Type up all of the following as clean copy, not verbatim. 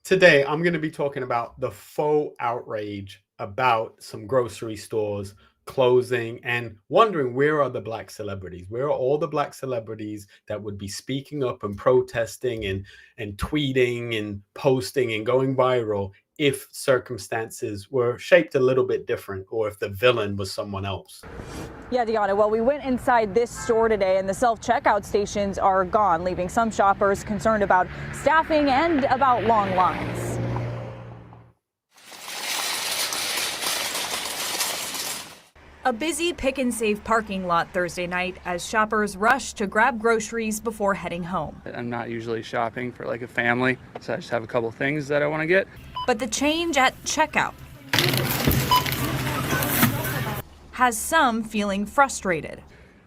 Today, I'm going to be talking about the faux outrage about some grocery stores closing and wondering where are the black celebrities? Where are all the black celebrities that would be speaking up and protesting and tweeting and posting and going viral if circumstances were shaped a little bit different or if the villain was someone else? Yeah, Deanna, well, we went inside this store today and the self-checkout stations are gone, leaving some shoppers concerned about staffing and about long lines. A busy Pick and Save parking lot Thursday night as shoppers rush to grab groceries before heading home. I'm not usually shopping for like a family, so I just have a couple things that I want to get. But the change at checkout has some feeling frustrated.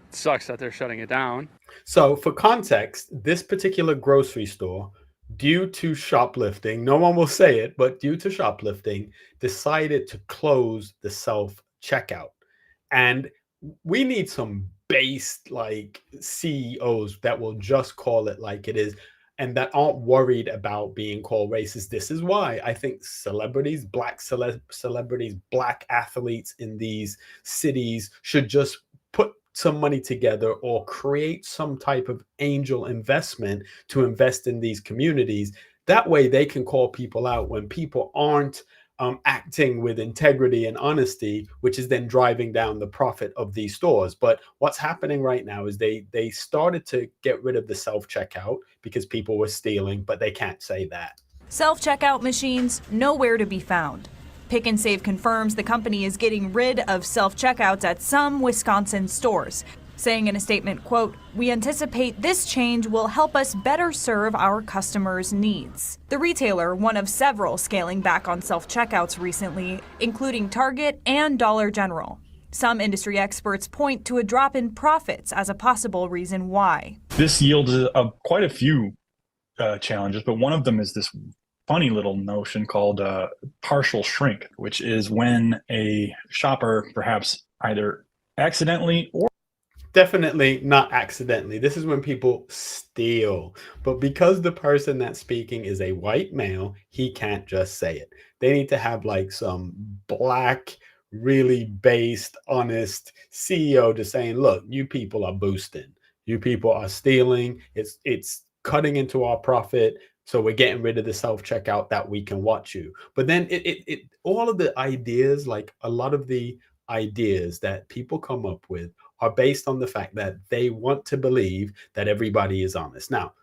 It sucks that they're shutting it down. So, for context, this particular grocery store, due to shoplifting, no one will say it, but due to shoplifting, decided to close the self checkout. And we need some based like CEOs that will just call it like it is and that aren't worried about being called racist. This is why I think celebrities, black celebrities, black athletes in these cities should just put some money together or create some type of angel investment to invest in these communities. That way they can call people out when people aren't acting with integrity and honesty, which is then driving down the profit of these stores. But what's happening right now is they started to get rid of the self checkout because people were stealing, but they can't say that. Self-checkout machines nowhere to be found. Pick and Save confirms the company is getting rid of self-checkouts at some Wisconsin stores, saying in a statement, quote, "We anticipate this change will help us better serve our customers' needs." The retailer, one of several scaling back on self-checkouts recently, including Target and Dollar General. Some industry experts point to a drop in profits as a possible reason why. This yields quite a few challenges, but one of them is this funny little notion called partial shrink, which is when a shopper perhaps either accidentally or Definitely not accidentally. This is when people steal. But because the person that's speaking is a white male, he can't just say it. They need to have like some black, really based, honest CEO just saying, look, you people are boosting. You people are stealing. It's cutting into our profit. So we're getting rid of the self-checkout that we can watch you. But then it all of the ideas, like a lot of the ideas that people come up with are based on the fact that they want to believe that everybody is honest. Now,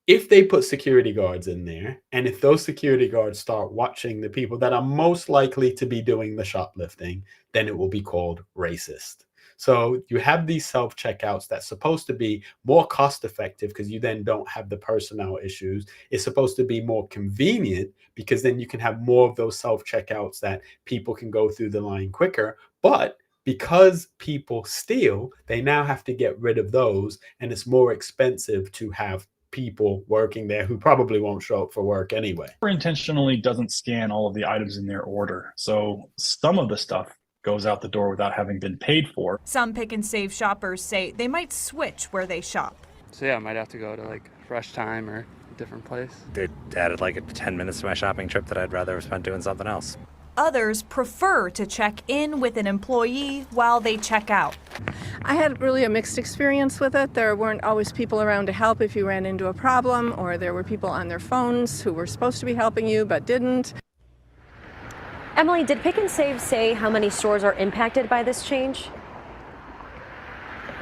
if they put security guards in there, and if those security guards start watching the people that are most likely to be doing the shoplifting, then it will be called racist. So you have these self checkouts that's supposed to be more cost effective because you then don't have the personnel issues. It's supposed to be more convenient because then you can have more of those self checkouts that people can go through the line quicker. But because people steal, they now have to get rid of those, and it's more expensive to have people working there who probably won't show up for work anyway. intentionally doesn't scan all of the items in their order. So some of the stuff goes out the door without having been paid for. Some Pick and Save shoppers say they might switch where they shop. So yeah, I might have to go to like Fresh Time or a different place. It added like 10 minutes to my shopping trip that I'd rather have spent doing something else. Others prefer to check in with an employee while they check out. I had really a mixed experience with it. There weren't always people around to help if you ran into a problem, or there were people on their phones who were supposed to be helping you but didn't. Emily, did Pick and Save say how many stores are impacted by this change?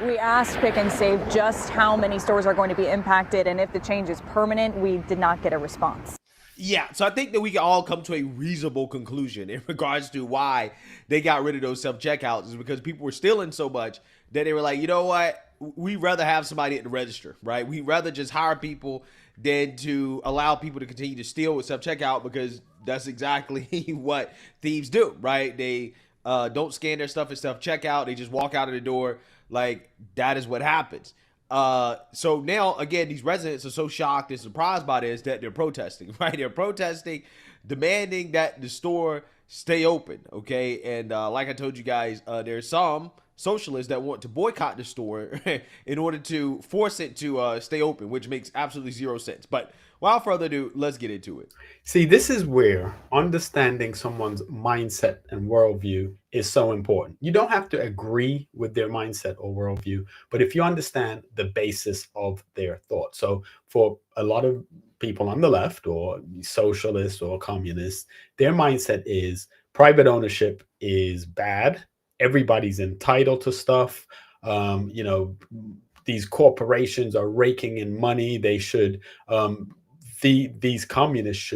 We asked Pick and Save just how many stores are going to be impacted and if the change is permanent. We did not get a response. Yeah, so I think that we can all come to a reasonable conclusion in regards to why they got rid of those self-checkouts is because people were stealing so much that they were like, you know what? We'd rather have somebody at the register, right? We'd rather just hire people than to allow people to continue to steal with self-checkout because that's exactly what thieves do, right? They don't scan their stuff at self-checkout. They just walk out of the door. Like, that is what happens. So now, again, these residents are so shocked and surprised by this that they're protesting, right? They're protesting, demanding that the store stay open, okay? And like I told you guys, there's some socialists that want to boycott the store in order to force it to stay open, which makes absolutely zero sense. But without further ado, let's get into it. See, this is where understanding someone's mindset and worldview is so important. You don't have to agree with their mindset or worldview, but if you understand the basis of their thought. So, for a lot of people on the left or socialists or communists, their mindset is private ownership is bad. Everybody's entitled to stuff. You know, these corporations are raking in money. They should these communists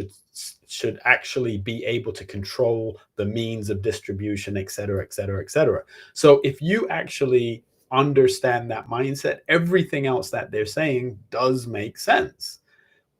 should actually be able to control the means of distribution, et cetera, et cetera, et cetera. So if you actually understand that mindset, everything else that they're saying does make sense.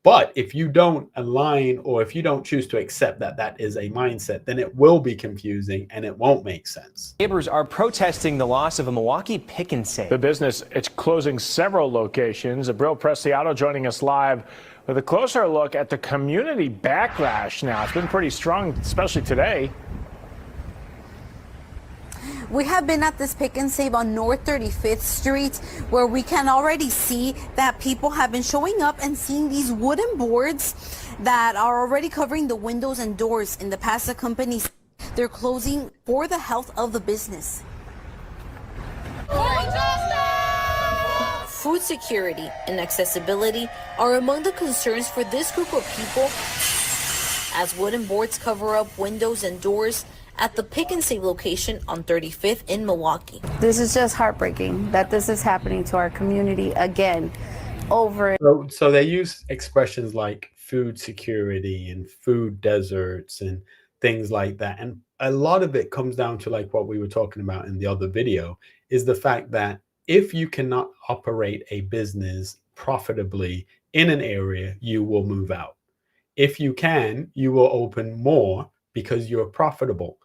But if you don't align or if you don't choose to accept that that is a mindset, then it will be confusing and it won't make sense. Neighbors are protesting the loss of a Milwaukee Pick and Save. The business, it's closing several locations. Abril Preciado joining us live with a closer look at the community backlash now. It's been pretty strong, especially today. We have been at this Pick and Save on North 35th Street, where we can already see that people have been showing up and seeing these wooden boards that are already covering the windows and doors. In the past, the companies, they're closing for the health of the business. Food security and accessibility are among the concerns for this group of people, as wooden boards cover up windows and doors at the Pick and Save location on 35th in Milwaukee. This is just heartbreaking that this is happening to our community again over. So they use expressions like food security and food deserts and things like that. And a lot of it comes down to like what we were talking about in the other video, is the fact that if you cannot operate a business profitably in an area, you will move out. If you can, you will open more because you're profitable.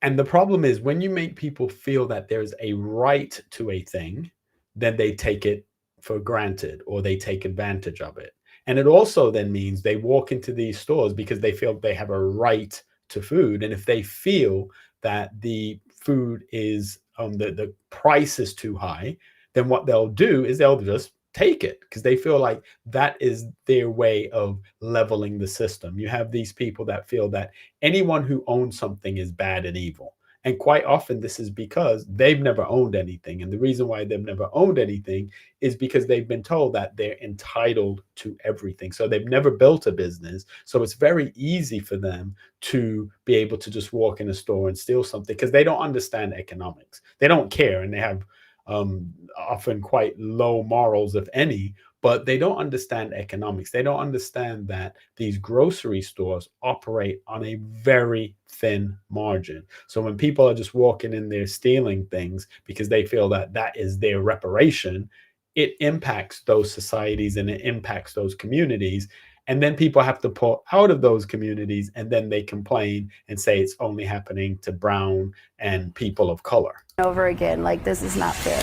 And the problem is when you make people feel that there's a right to a thing, then they take it for granted or they take advantage of it. And it also then means they walk into these stores because they feel they have a right to food. And if they feel that the food is the price is too high, then what they'll do is they'll just take it because they feel like that is their way of leveling the system. You have these people that feel that anyone who owns something is bad and evil. And quite often this is because they've never owned anything. And the reason why they've never owned anything is because they've been told that they're entitled to everything. So they've never built a business. So it's very easy for them to be able to just walk in a store and steal something because they don't understand economics. They don't care, and they have often quite low morals, if any, but they don't understand economics. They don't understand that these grocery stores operate on a very thin margin. So when people are just walking in there stealing things because they feel that that is their reparation, it impacts those societies and it impacts those communities. And then people have to pull out of those communities, and then they complain and say it's only happening to brown and people of color. Over again, like, this is not fair.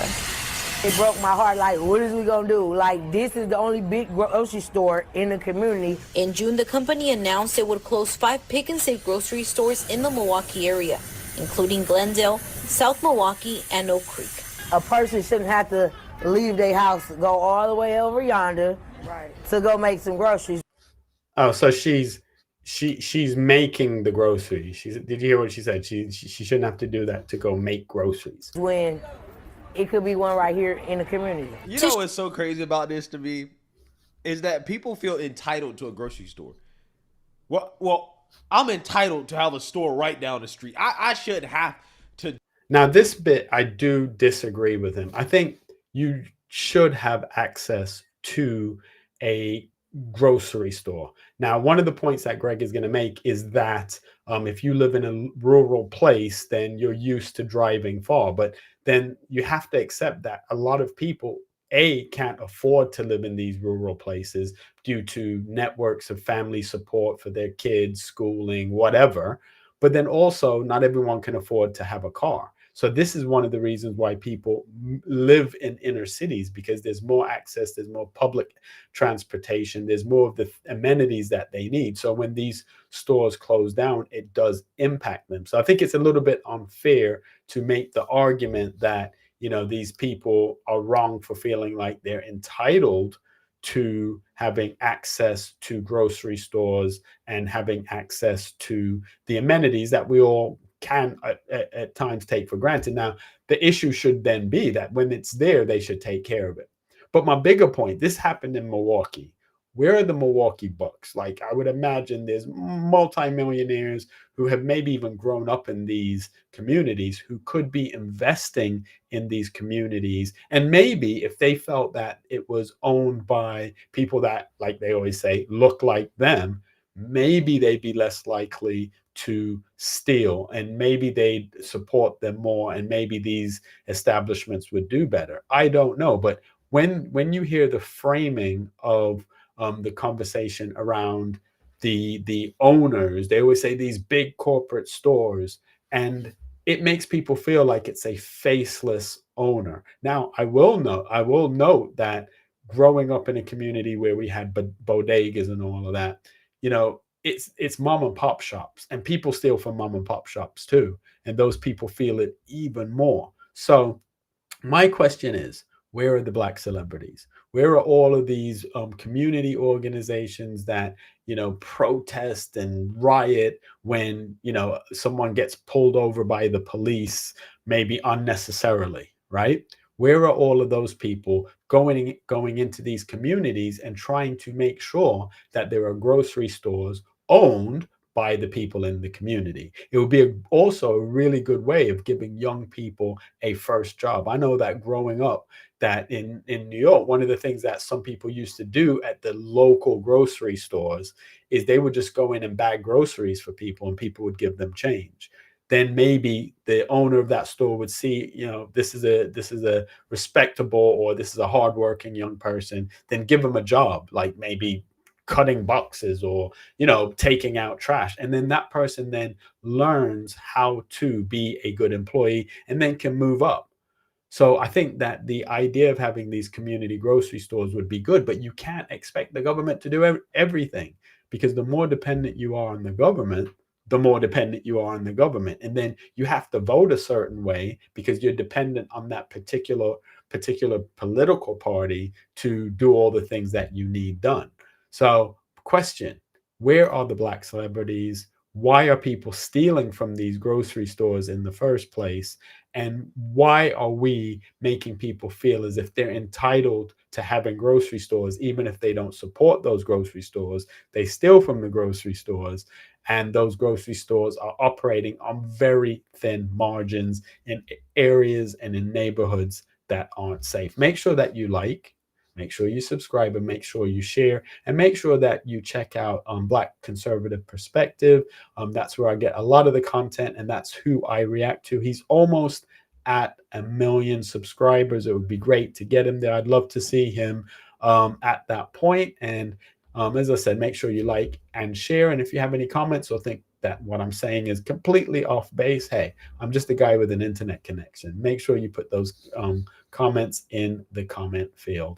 It broke my heart. Like, what is we gonna do? Like, this is the only big grocery store in the community. In June, the company announced it would close 5 Pick and Save grocery stores in the Milwaukee area, including Glendale, South Milwaukee, and Oak Creek. A person shouldn't have to leave their house, go all the way over yonder, to go make some groceries. Oh, so she's making the groceries. Did you hear what she said? She shouldn't have to do that to go make groceries. When it could be one right here in the community. You know what's so crazy about this to me is that people feel entitled to a grocery store. Well, I'm entitled to have a store right down the street. I should have to. Now, this bit, I do disagree with him. I think you should have access to a grocery store. Now, one of the points that Greg is going to make is that if you live in a rural place, then you're used to driving far. But then you have to accept that a lot of people, can't afford to live in these rural places due to networks of family support for their kids, schooling, whatever. But then also, not everyone can afford to have a car. So this is one of the reasons why people live in inner cities, because there's more access, there's more public transportation, there's more of the amenities that they need. So when these stores close down, it does impact them. So I think it's a little bit unfair to make the argument that, you know, these people are wrong for feeling like they're entitled to having access to grocery stores and having access to the amenities that we all can at times take for granted. Now, the issue should then be that when it's there, they should take care of it. But my bigger point, this happened in Milwaukee. Where are the Milwaukee Bucks? Like, I would imagine there's multimillionaires who have maybe even grown up in these communities who could be investing in these communities. And maybe if they felt that it was owned by people that, like they always say, look like them, maybe they'd be less likely to steal, and maybe they'd support them more, and maybe these establishments would do better. I don't know. But when you hear the framing of the conversation around the owners, they always say these big corporate stores, and it makes people feel like it's a faceless owner. Now, I will note that growing up in a community where we had bodegas and all of that, you know, it's mom and pop shops, and people steal from mom and pop shops too, and those people feel it even more. So my question is, where are the Black celebrities? Where are all of these community organizations that, you know, protest and riot when, you know, someone gets pulled over by the police, maybe unnecessarily, right? Where are all of those people going into these communities and trying to make sure that there are grocery stores owned by the people in the community? It would be also a really good way of giving young people a first job. I know that growing up, that in New York, one of the things that some people used to do at the local grocery stores is they would just go in and bag groceries for people, and people would give them change. Then maybe the owner of that store would see, you know, this is a respectable, or this is a hardworking young person, then give them a job, like maybe cutting boxes, or, you know, taking out trash. And then that person then learns how to be a good employee and then can move up. So I think that the idea of having these community grocery stores would be good, but you can't expect the government to do everything, because the more dependent you are on the government, the more dependent you are on the government. And then you have to vote a certain way because you're dependent on that particular political party to do all the things that you need done. So, question, where are the Black celebrities? Why are people stealing from these grocery stores in the first place? And why are we making people feel as if they're entitled to having grocery stores, even if they don't support those grocery stores? They steal from the grocery stores, and those grocery stores are operating on very thin margins in areas and in neighborhoods that aren't safe. Make sure that you like, make sure you subscribe, and make sure you share, and make sure that you check out Black Conservative Perspective. That's where I get a lot of the content, and that's who I react to. He's almost at 1 million subscribers. It would be great to get him there. I'd love to see him at that point. And as I said, make sure you like and share. And if you have any comments or think that what I'm saying is completely off base, hey, I'm just a guy with an internet connection. Make sure you put those comments in the comment field.